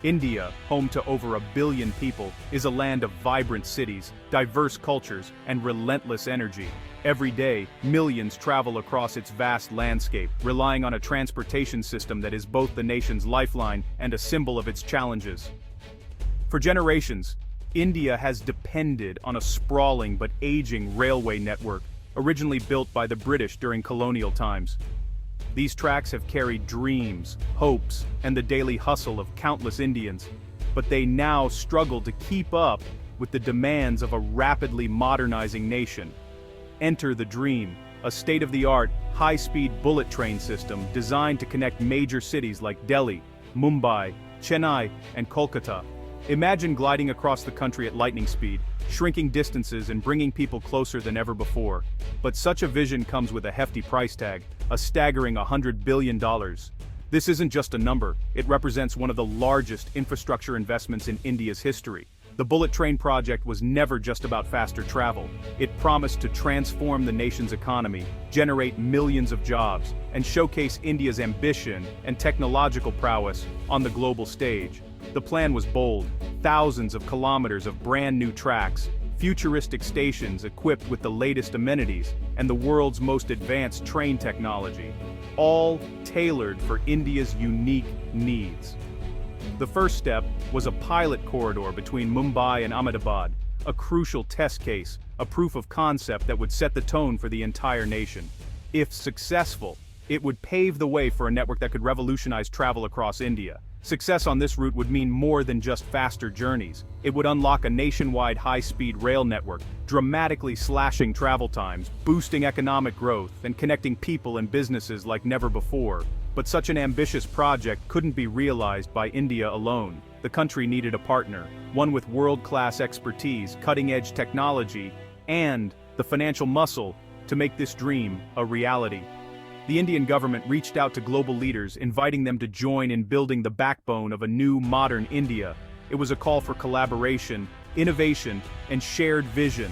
India, home to over 1 billion people, is a land of vibrant cities, diverse cultures, and relentless energy. Every day, millions travel across its vast landscape, relying on a transportation system that is both the nation's lifeline and a symbol of its challenges. For generations, India has depended on a sprawling but aging railway network, originally built by the British during colonial times. These tracks have carried dreams, hopes, and the daily hustle of countless Indians, but they now struggle to keep up with the demands of a rapidly modernizing nation. Enter the Dream, a state-of-the-art, high-speed bullet train system designed to connect major cities like Delhi, Mumbai, Chennai, and Kolkata. Imagine gliding across the country at lightning speed, shrinking distances and bringing people closer than ever before. But such a vision comes with a hefty price tag, a staggering $100 billion. This isn't just a number, it represents one of the largest infrastructure investments in India's history. The bullet train project was never just about faster travel. It promised to transform the nation's economy, generate millions of jobs, and showcase India's ambition and technological prowess on the global stage. The plan was bold: thousands of kilometers of brand new tracks, futuristic stations equipped with the latest amenities, and the world's most advanced train technology, all tailored for India's unique needs. The first step was a pilot corridor between Mumbai and Ahmedabad, a crucial test case, a proof of concept that would set the tone for the entire nation. If successful, it would pave the way for a network that could revolutionize travel across India. Success on this route would mean more than just faster journeys. It would unlock a nationwide high-speed rail network, dramatically slashing travel times, boosting economic growth, and connecting people and businesses like never before. But such an ambitious project couldn't be realized by India alone. The country needed a partner, one with world-class expertise, cutting-edge technology, and the financial muscle to make this dream a reality. The Indian government reached out to global leaders, inviting them to join in building the backbone of a new, modern India. It was a call for collaboration, innovation, and shared vision.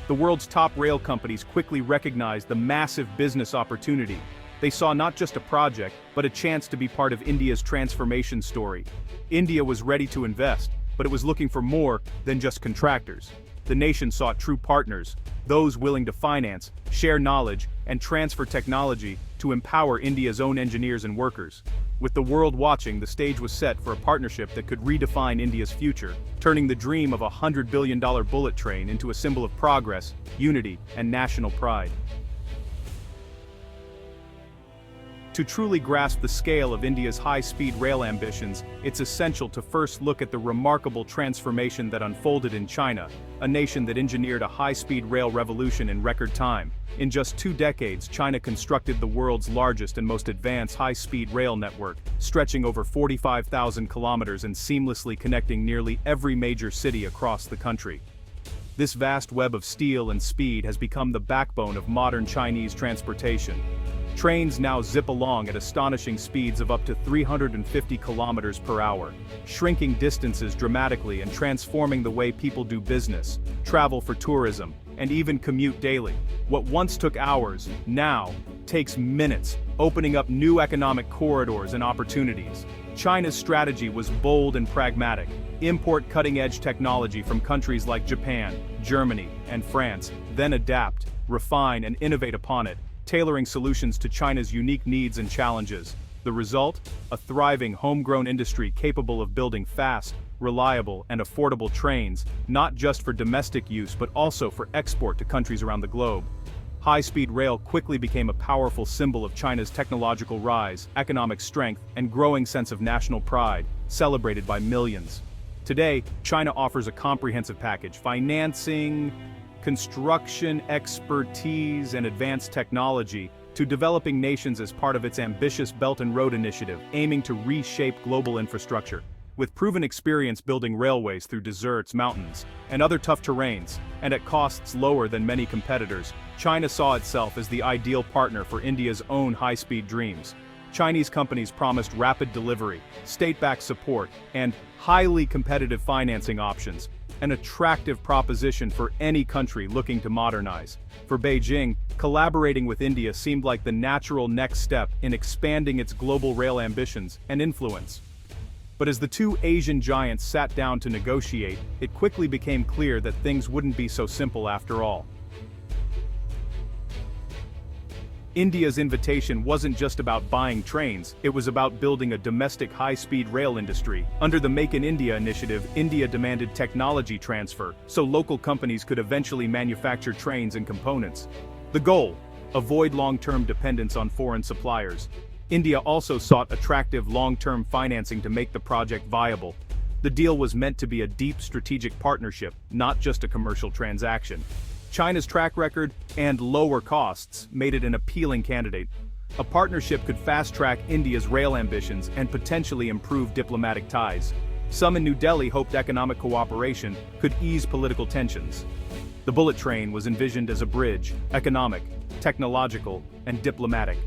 The world's top rail companies quickly recognized the massive business opportunity. They saw not just a project, but a chance to be part of India's transformation story. India was ready to invest, but it was looking for more than just contractors. The nation sought true partners, those willing to finance, share knowledge, and transfer technology to empower India's own engineers and workers. With the world watching, the stage was set for a partnership that could redefine India's future, turning the dream of a $100 billion bullet train into a symbol of progress, unity, and national pride. To truly grasp the scale of India's high-speed rail ambitions, it's essential to first look at the remarkable transformation that unfolded in China, a nation that engineered a high-speed rail revolution in record time. In just 2 decades, China constructed the world's largest and most advanced high-speed rail network, stretching over 45,000 kilometers and seamlessly connecting nearly every major city across the country. This vast web of steel and speed has become the backbone of modern Chinese transportation. Trains now zip along at astonishing speeds of up to 350 kilometers per hour, shrinking distances dramatically and transforming the way people do business, travel for tourism, and even commute daily. What once took hours, now takes minutes, opening up new economic corridors and opportunities. China's strategy was bold and pragmatic. Import cutting-edge technology from countries like Japan, Germany, and France, then adapt, refine, and innovate upon it, tailoring solutions to China's unique needs and challenges. The result? A thriving homegrown industry capable of building fast, reliable, and affordable trains, not just for domestic use but also for export to countries around the globe. High-speed rail quickly became a powerful symbol of China's technological rise, economic strength, and growing sense of national pride, celebrated by millions. Today, China offers a comprehensive package: financing, construction expertise, and advanced technology to developing nations as part of its ambitious Belt and Road Initiative, aiming to reshape global infrastructure. With proven experience building railways through deserts, mountains, and other tough terrains, and at costs lower than many competitors, China saw itself as the ideal partner for India's own high-speed dreams. Chinese companies promised rapid delivery, state-backed support, and highly competitive financing options, an attractive proposition for any country looking to modernize. For Beijing, collaborating with India seemed like the natural next step in expanding its global rail ambitions and influence. But as the two Asian giants sat down to negotiate, it quickly became clear that things wouldn't be so simple after all. India's invitation wasn't just about buying trains, it was about building a domestic high-speed rail industry. Under the Make in India initiative, India demanded technology transfer, so local companies could eventually manufacture trains and components. The goal: avoid long-term dependence on foreign suppliers. India also sought attractive long-term financing to make the project viable. The deal was meant to be a deep strategic partnership, not just a commercial transaction. China's track record and lower costs made it an appealing candidate. A partnership could fast-track India's rail ambitions and potentially improve diplomatic ties. Some in New Delhi hoped economic cooperation could ease political tensions. The bullet train was envisioned as a bridge, economic, technological, and diplomatic.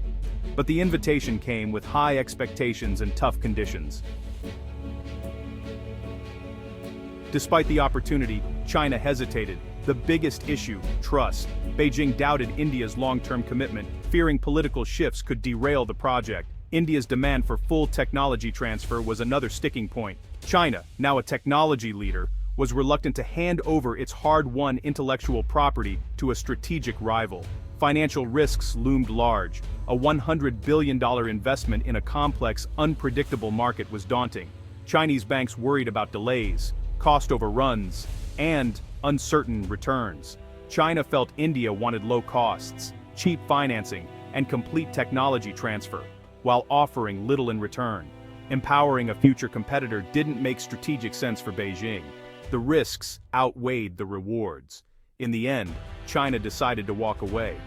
But the invitation came with high expectations and tough conditions. Despite the opportunity, China hesitated. The biggest issue, trust. Beijing doubted India's long-term commitment, fearing political shifts could derail the project. India's demand for full technology transfer was another sticking point. China, now a technology leader, was reluctant to hand over its hard-won intellectual property to a strategic rival. Financial risks loomed large. A $100 billion investment in a complex, unpredictable market was daunting. Chinese banks worried about delays, cost overruns, and uncertain returns. China felt India wanted low costs, cheap financing, and complete technology transfer, while offering little in return. Empowering a future competitor didn't make strategic sense for Beijing. The risks outweighed the rewards. In the end, China decided to walk away.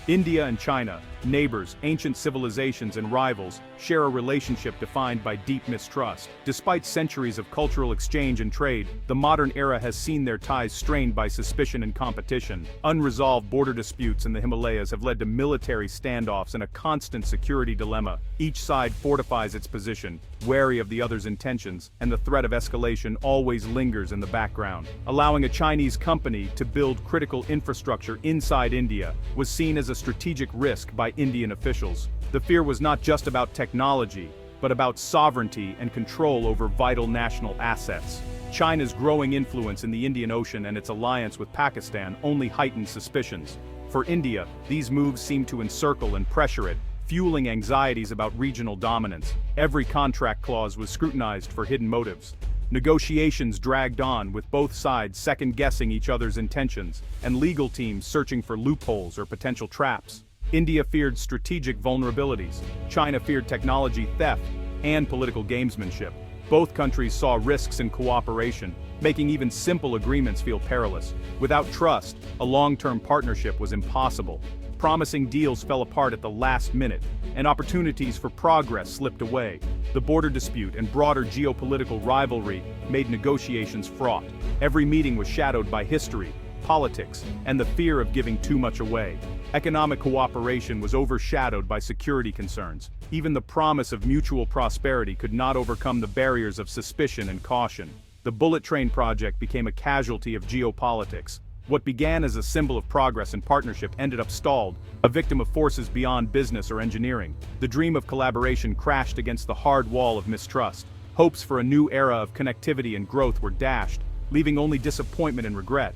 India and China, neighbors, ancient civilizations, and rivals, share a relationship defined by deep mistrust. Despite centuries of cultural exchange and trade, the modern era has seen their ties strained by suspicion and competition. Unresolved border disputes in the Himalayas have led to military standoffs and a constant security dilemma. Each side fortifies its position, wary of the other's intentions, and the threat of escalation always lingers in the background. Allowing a Chinese company to build critical infrastructure inside India was seen as a strategic risk by Indian officials. The fear was not just about technology, but about sovereignty and control over vital national assets. China's growing influence in the Indian Ocean and its alliance with Pakistan only heightened suspicions. For India, these moves seemed to encircle and pressure it, fueling anxieties about regional dominance. Every contract clause was scrutinized for hidden motives. Negotiations dragged on, with both sides second-guessing each other's intentions, and legal teams searching for loopholes or potential traps. India feared strategic vulnerabilities, China feared technology theft and political gamesmanship. Both countries saw risks in cooperation, making even simple agreements feel perilous. Without trust, a long-term partnership was impossible. Promising deals fell apart at the last minute, and opportunities for progress slipped away. The border dispute and broader geopolitical rivalry made negotiations fraught. Every meeting was shadowed by history, politics, and the fear of giving too much away. Economic cooperation was overshadowed by security concerns. Even the promise of mutual prosperity could not overcome the barriers of suspicion and caution. The bullet train project became a casualty of geopolitics. What began as a symbol of progress and partnership ended up stalled, a victim of forces beyond business or engineering. The dream of collaboration crashed against the hard wall of mistrust. Hopes for a new era of connectivity and growth were dashed, leaving only disappointment and regret.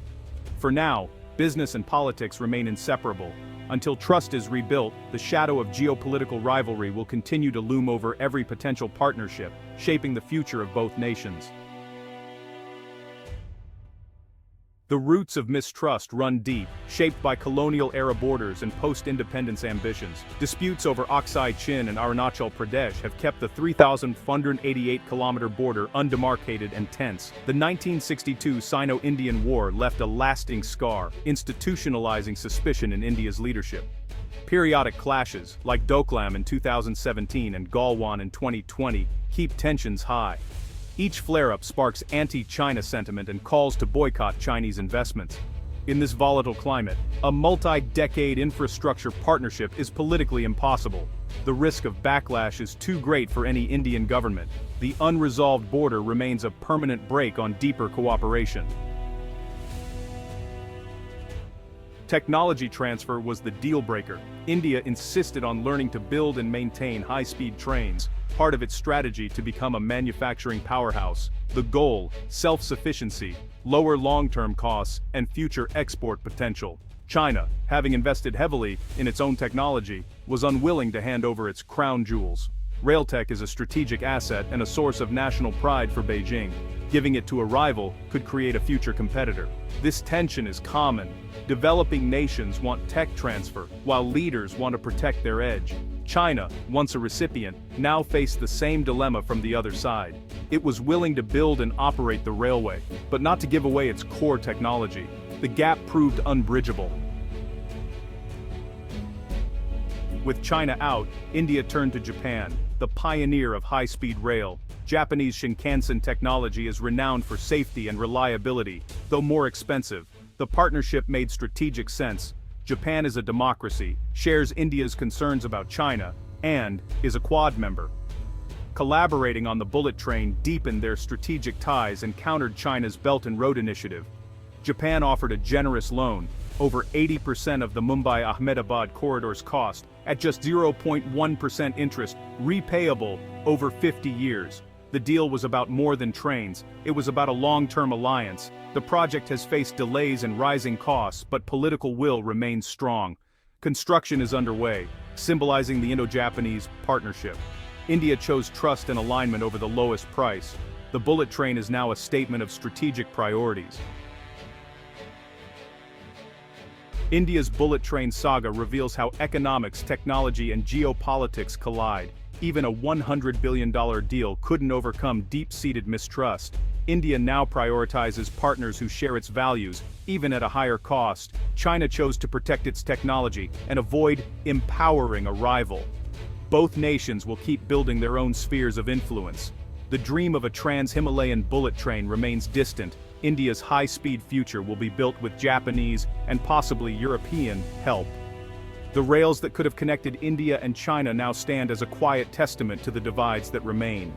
For now, business and politics remain inseparable. Until trust is rebuilt, the shadow of geopolitical rivalry will continue to loom over every potential partnership, shaping the future of both nations. The roots of mistrust run deep, shaped by colonial-era borders and post-independence ambitions. Disputes over Aksai Chin and Arunachal Pradesh have kept the 3,488-kilometer border undemarcated and tense. The 1962 Sino-Indian War left a lasting scar, institutionalizing suspicion in India's leadership. Periodic clashes, like Doklam in 2017 and Galwan in 2020, keep tensions high. Each flare-up sparks anti-China sentiment and calls to boycott Chinese investments. In this volatile climate, a multi-decade infrastructure partnership is politically impossible. The risk of backlash is too great for any Indian government. The unresolved border remains a permanent brake on deeper cooperation. Technology transfer was the deal-breaker. India insisted on learning to build and maintain high-speed trains, part of its strategy to become a manufacturing powerhouse. The goal, self-sufficiency, lower long-term costs, and future export potential. China, having invested heavily in its own technology, was unwilling to hand over its crown jewels. Railtech is a strategic asset and a source of national pride for Beijing. Giving it to a rival could create a future competitor. This tension is common. Developing nations want tech transfer, while leaders want to protect their edge. China, once a recipient, now faced the same dilemma from the other side. It was willing to build and operate the railway, but not to give away its core technology. The gap proved unbridgeable. With China out, India turned to Japan, the pioneer of high-speed rail. Japanese Shinkansen technology is renowned for safety and reliability, though more expensive. The partnership made strategic sense. Japan is a democracy, shares India's concerns about China, and is a Quad member. Collaborating on the bullet train deepened their strategic ties and countered China's Belt and Road Initiative. Japan offered a generous loan, over 80% of the Mumbai-Ahmedabad corridor's cost, at just 0.1% interest, repayable over 50 years. The deal was about more than trains, it was about a long-term alliance. The project has faced delays and rising costs, but political will remains strong. Construction is underway, symbolizing the Indo-Japanese partnership. India chose trust and alignment over the lowest price. The bullet train is now a statement of strategic priorities. India's bullet train saga reveals how economics, technology, and geopolitics collide. Even a $100 billion deal couldn't overcome deep-seated mistrust. India now prioritizes partners who share its values, even at a higher cost. China chose to protect its technology and avoid empowering a rival. Both nations will keep building their own spheres of influence. The dream of a trans-Himalayan bullet train remains distant. India's high-speed future will be built with Japanese and possibly European help. The rails that could have connected India and China now stand as a quiet testament to the divides that remain.